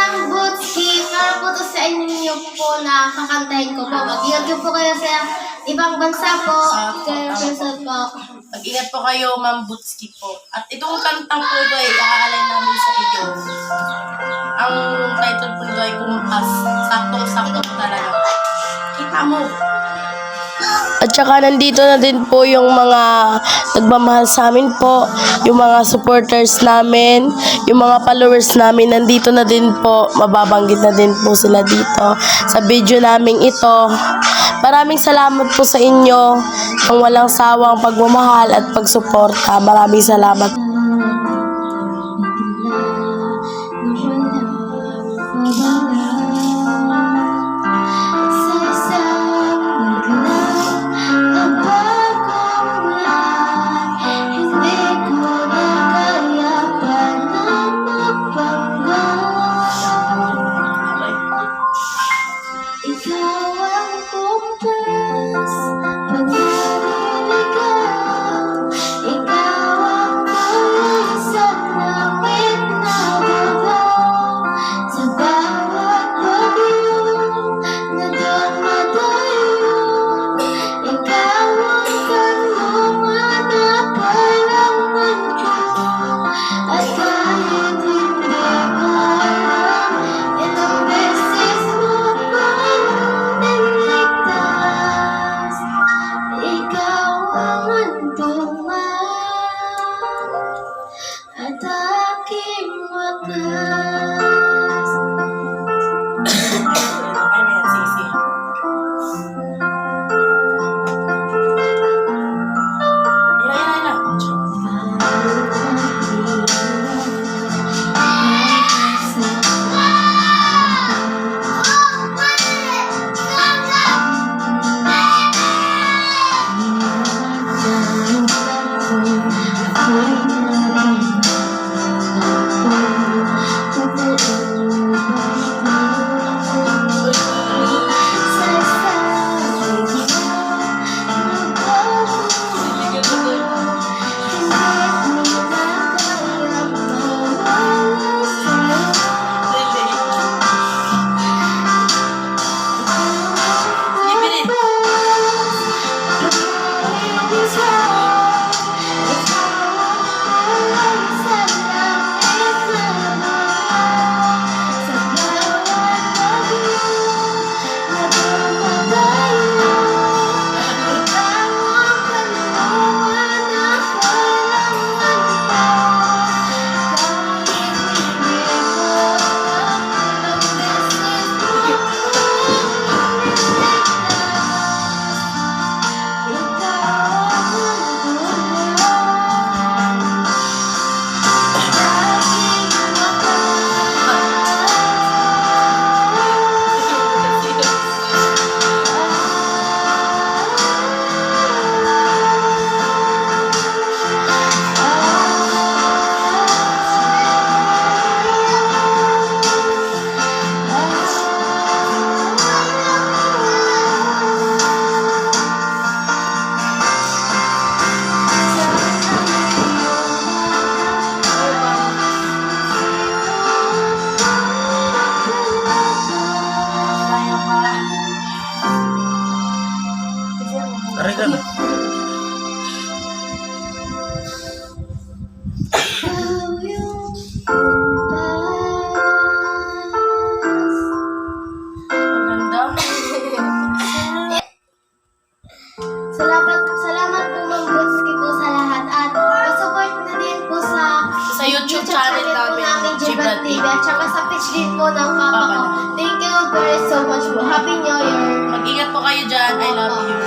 Ma'am Butski, para po to sa inyo po na kakantahin ko po. Mag-ingat po kayo sa ibang bansa po. Kaya Quezon po. Mag-ingat po kayo, Ma'am Butski po. At itong kantang po ito ay iaalay namin sa inyo. Ang title po ito ay Kumpas. Saktong-sakto po talaga. Kita mo. At saka nandito na din po yung mga nagmamahal sa amin po, yung mga supporters namin, yung mga followers namin, nandito na din po, mababanggit na din po sila dito sa video naming ito. Maraming salamat po sa inyo ang walang sawang pagmamahal at pagsuporta. Maraming salamat. At aking wakas. Ay, may sisi. Regan. Salamat po Ma'am Butski po sa lahat at pasupport na din po sa YouTube channel po namin namin, Jibat TV at saka sa page din po ng papa ko. Thank you very so much po. Happy New Year! Mag-ingat po kayo dyan. I love you.